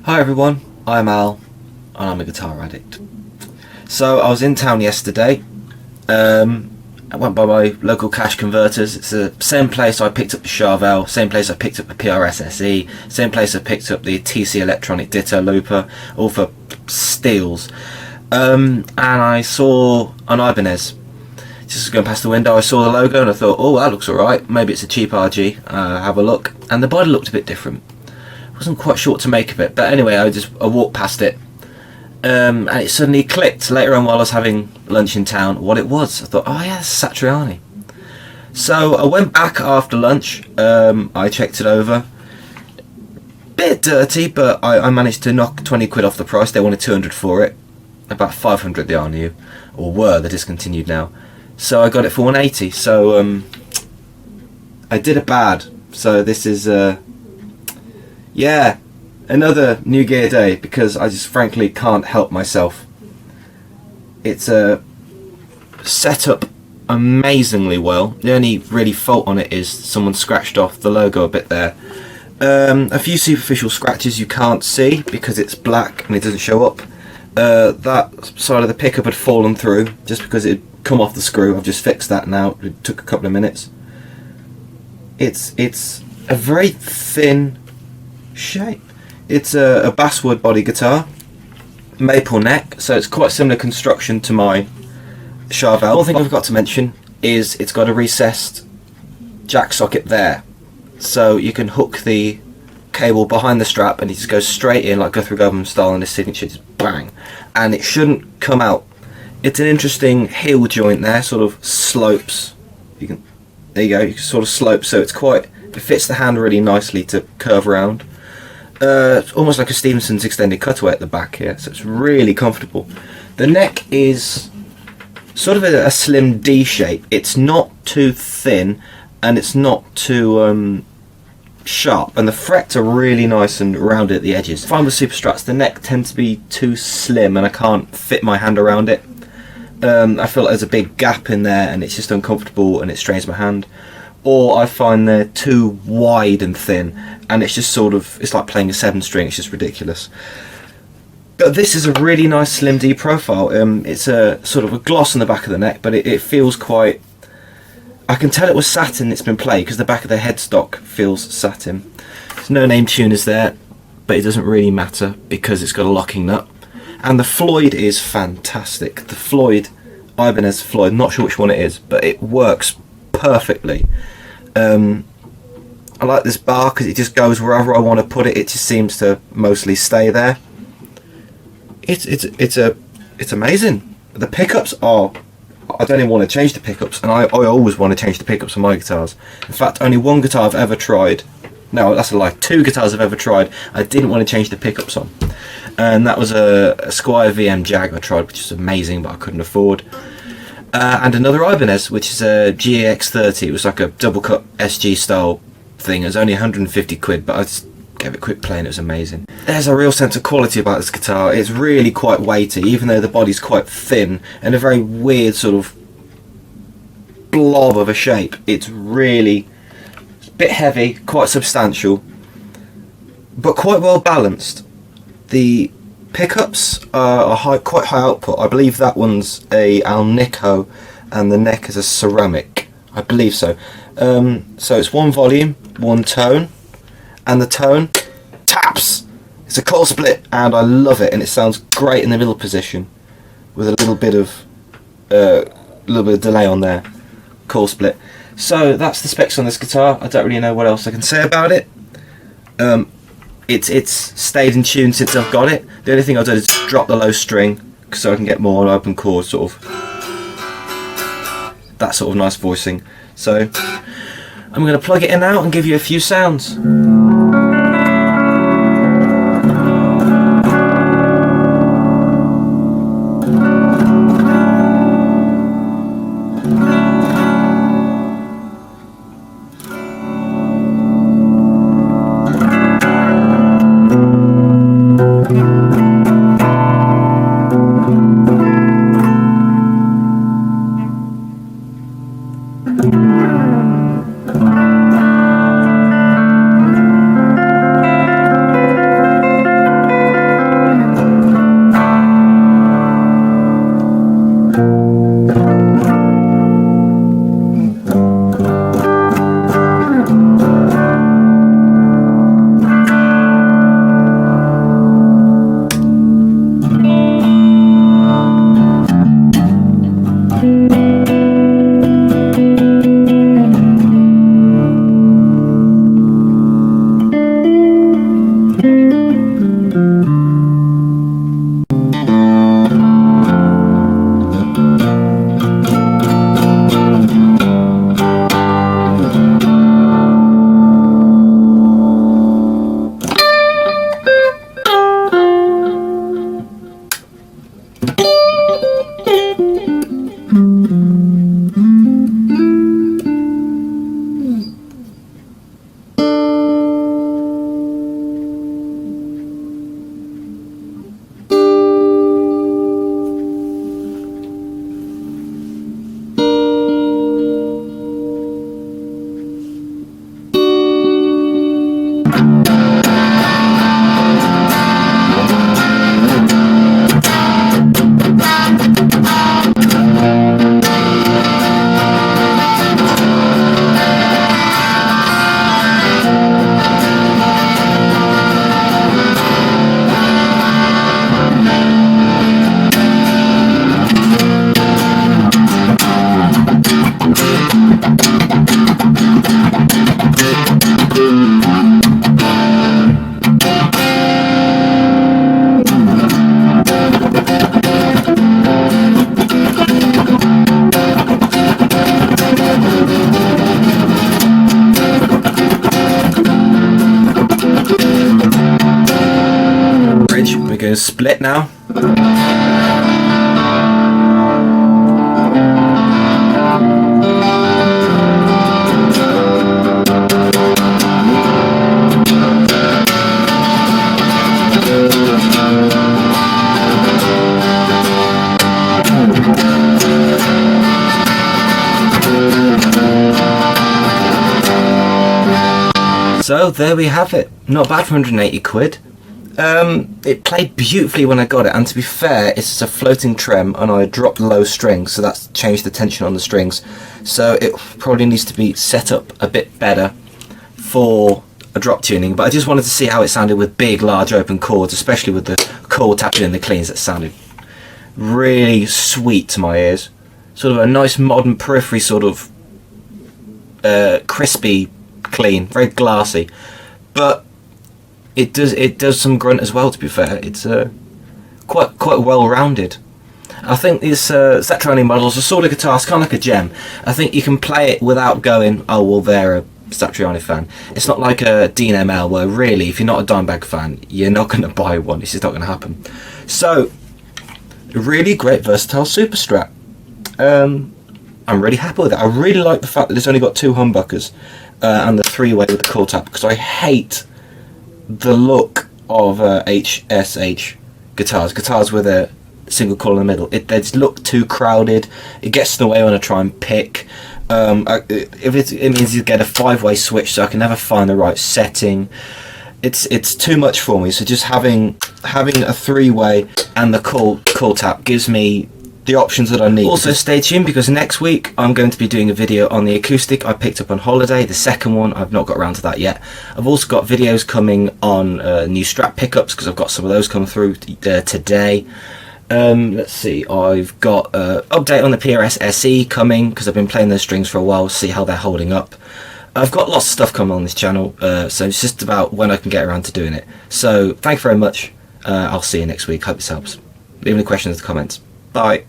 Hi everyone, I'm Al and I'm a guitar addict. So I was in town yesterday. I went by my local cash converters. It's the same place I picked up the Charvel, same place I picked up the PRS SE, same place I picked up the TC Electronic Ditto Looper, all for steals. And I saw an Ibanez. Just going past the window, I saw the logo and I thought, oh, that looks alright. Maybe it's a cheap RG. Have a look. And the body looked a bit different. Wasn't quite sure what to make of it, but anyway, I walked past it, and it suddenly clicked later on while I was having lunch in town what it was. I thought, oh yeah, it's Satriani. So I went back after lunch. I checked it over. Bit dirty, but I managed to knock 20 quid off the price. They wanted 200 for it. About 500 they are new, or were. They're discontinued now. So I got it for 180. So I did it bad. So this is yeah, another New Gear day, because I just frankly can't help myself. It's set up amazingly well. The only really fault on it is someone scratched off the logo a bit there. A few superficial scratches you can't see because it's black and it doesn't show up. That side of the pickup had fallen through just because it had come off the screw. I've just fixed that now. It took a couple of minutes. It's a very thin shape. It's a basswood body guitar, maple neck, so it's quite similar construction to my Charvel. One thing I forgot to mention is it's got a recessed jack socket there, so you can hook the cable behind the strap and it just goes straight in like Guthrie Govan style, and the signature just bang, and it shouldn't come out. It's an interesting heel joint there, sort of slopes. There you go, you can sort of slope, so it fits the hand really nicely to curve around. It's almost like a Stevenson's extended cutaway at the back here, so it's really comfortable. The neck is sort of a slim D shape. It's not too thin and it's not too sharp, and the frets are really nice and rounded at the edges. Fine with Super Strats, the neck tends to be too slim and I can't fit my hand around it. I feel like there's a big gap in there and it's just uncomfortable and it strains my hand. Or I find they're too wide and thin, and it's just sort of, it's like playing a 7-string, it's just ridiculous. But this is a really nice slim D profile. It's a sort of a gloss on the back of the neck, but it feels quite, I can tell it was satin it's been played because the back of the headstock feels satin. There's no name tuners there, but it doesn't really matter because it's got a locking nut. And the Floyd is fantastic. The Floyd, Ibanez Floyd, not sure which one it is, but it works perfectly. I like this bar because it just goes wherever I want to put it. It just seems to mostly stay there. It's amazing. The pickups are, I don't even want to change the pickups, and I always want to change the pickups on my guitars. In fact, only one guitar I've ever tried, no, that's a lie, 2 guitars I've ever tried I didn't want to change the pickups on, and that was a Squier VM Jag I tried, which is amazing but I couldn't afford. And another Ibanez, which is a GAX30. It was like a double cut SG style thing. It was only 150 quid, but I just gave it a quick play and it was amazing. There's a real sense of quality about this guitar. It's really quite weighty, even though the body's quite thin and a very weird sort of blob of a shape. It's really a bit heavy, quite substantial, but quite well balanced. The pickups are quite high output. I believe that one's a Alnico and the neck is a ceramic. I believe so. So it's one volume, one tone, and the tone taps. It's a coil split and I love it, and it sounds great in the middle position with a little bit of delay on there. Coil split. So that's the specs on this guitar. I don't really know what else I can say about it. It's stayed in tune since I've got it. The only thing I've done is drop the low string so I can get more open chords, sort of that sort of nice voicing. So I'm going to plug it in now and give you a few sounds. going split now. So there we have it. Not bad for 180 quid. It played beautifully when I got it, and to be fair, it's just a floating trem and I dropped low strings, so that's changed the tension on the strings. So it probably needs to be set up a bit better for a drop tuning, but I just wanted to see how it sounded with big, large open chords, especially with the chord tapping in the cleans. That sounded really sweet to my ears. Sort of a nice modern periphery, sort of crispy clean, very glassy, but it does some grunt as well. To be fair, it's quite well rounded. I think this Satriani model is a sort of guitar, it's kind of like a gem. I think you can play it without going, oh well, they're a Satriani fan. It's not like a Dean ML where really, if you're not a Dimebag fan, you're not going to buy one. It's just not going to happen. So, a really great versatile super Strat. I'm really happy with it. I really like the fact that it's only got 2 humbuckers and the 3-way with the coil tap, because I hate the look of HSH guitars with a single coil in the middle. They just look too crowded. It gets in the way when I try and pick. It means you get a 5-way switch, so I can never find the right setting. It's too much for me. So just having a 3-way and the coil tap gives me the options that I need. Also stay tuned, because next week I'm going to be doing a video on the acoustic I picked up on holiday, the second one. I've not got around to that yet. I've also got videos coming on new Strat pickups, because I've got some of those come through today. Let's see, I've got update on the PRS SE coming, because I've been playing those strings for a while, see how they're holding up. I've got lots of stuff coming on this channel, so it's just about when I can get around to doing it. So thank you very much. I'll see you next week. Hope this helps. Leave any questions in the comments. Bye.